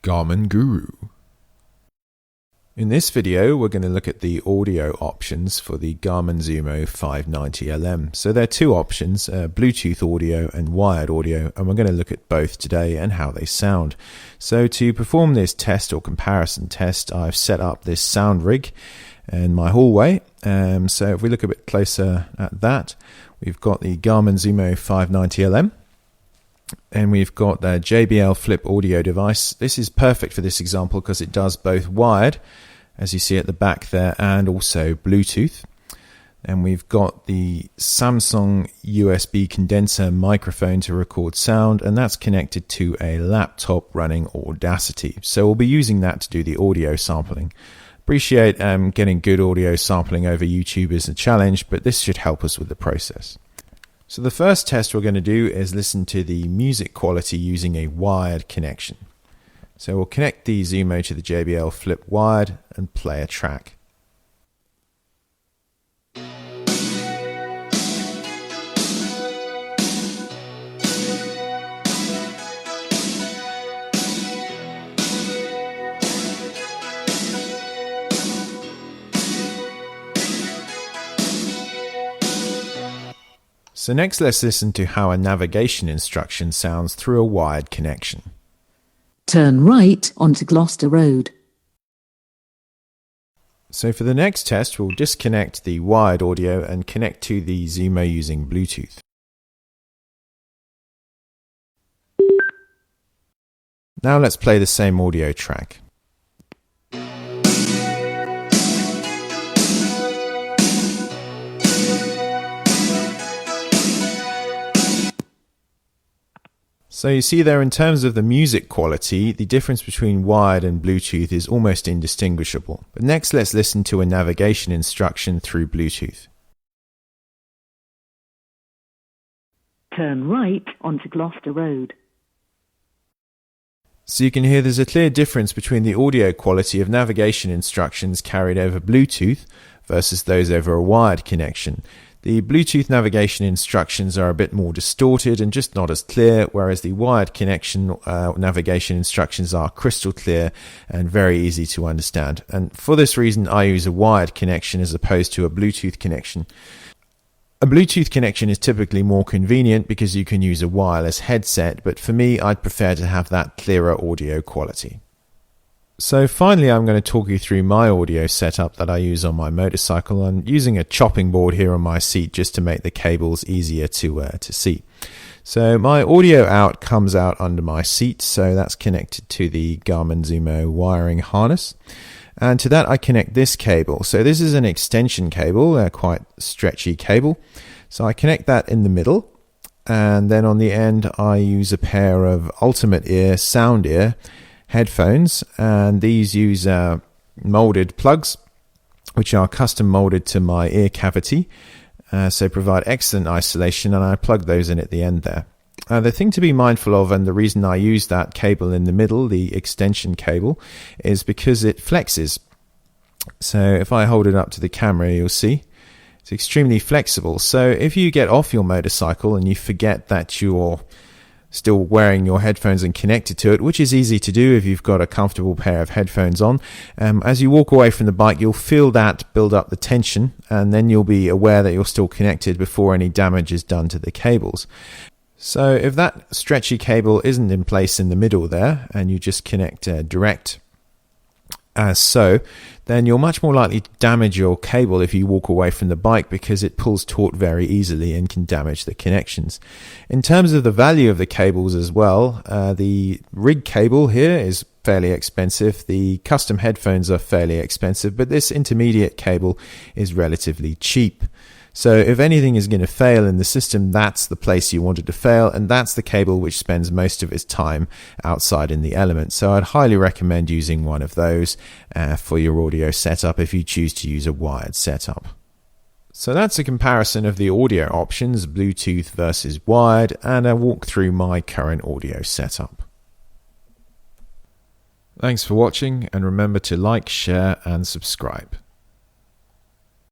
Garmin Guru. In this video, we're going to look at the audio options for the Garmin Zumo 590LM. So there are two options, Bluetooth audio and wired audio, and we're going to look at both today and how they sound. So to perform this test or comparison test, I've set up this sound rig in my hallway. So if we look a bit closer at that, we've got the Garmin Zumo 590LM. And we've got the JBL Flip audio device. This is perfect for this example because it does both wired, as you see at the back there, and also Bluetooth. And we've got the Samsung USB condenser microphone to record sound, and that's connected to a laptop running Audacity. So we'll be using that to do the audio sampling. Appreciate getting good audio sampling over YouTube is a challenge, but this should help us with the process. So the first test we're going to do is listen to the music quality using a wired connection. So we'll connect the Zumo to the JBL Flip wired and play a track. So next let's listen to how a navigation instruction sounds through a wired connection. Turn right onto Gloucester Road. So for the next test, we'll disconnect the wired audio and connect to the Zumo using Bluetooth. Now let's play the same audio track. So you see there, in terms of the music quality, the difference between wired and Bluetooth is almost indistinguishable. But next let's listen to a navigation instruction through Bluetooth. Turn right onto Gloucester Road. So you can hear there's a clear difference between the audio quality of navigation instructions carried over Bluetooth versus those over a wired connection. The Bluetooth navigation instructions are a bit more distorted and just not as clear, whereas the wired connection navigation instructions are crystal clear and very easy to understand. And for this reason, I use a wired connection as opposed to a Bluetooth connection. A Bluetooth connection is typically more convenient because you can use a wireless headset, but for me, I'd prefer to have that clearer audio quality. So finally, I'm going to talk you through my audio setup that I use on my motorcycle. I'm using a chopping board here on my seat just to make the cables easier to see. So my audio out comes out under my seat, so that's connected to the Garmin Zumo wiring harness. And to that I connect this cable. So this is an extension cable, a quite stretchy cable. So I connect that in the middle, and then on the end I use a pair of Ultimate Ear Sound Ear headphones, and these use molded plugs which are custom molded to my ear cavity, so provide excellent isolation, and I plug those in at the end there. The thing to be mindful of, and the reason I use that cable in the middle, the extension cable, is because it flexes. So if I hold it up to the camera, you'll see it's extremely flexible. So if you get off your motorcycle and you forget that you're still wearing your headphones and connected to it, which is easy to do if you've got a comfortable pair of headphones on, as you walk away from the bike, you'll feel that build up the tension, and then you'll be aware that you're still connected before any damage is done to the cables. So if that stretchy cable isn't in place in the middle there, and you just connect direct as so, then you're much more likely to damage your cable if you walk away from the bike, because it pulls taut very easily and can damage the connections. In terms of the value of the cables as well, the rig cable here is fairly expensive. The custom headphones are fairly expensive, but this intermediate cable is relatively cheap. So if anything is going to fail in the system, that's the place you want it to fail, and that's the cable which spends most of its time outside in the element. So I'd highly recommend using one of those for your audio setup if you choose to use a wired setup. So that's a comparison of the audio options, Bluetooth versus wired, and a walk through my current audio setup. Thanks for watching, and remember to like, share and subscribe.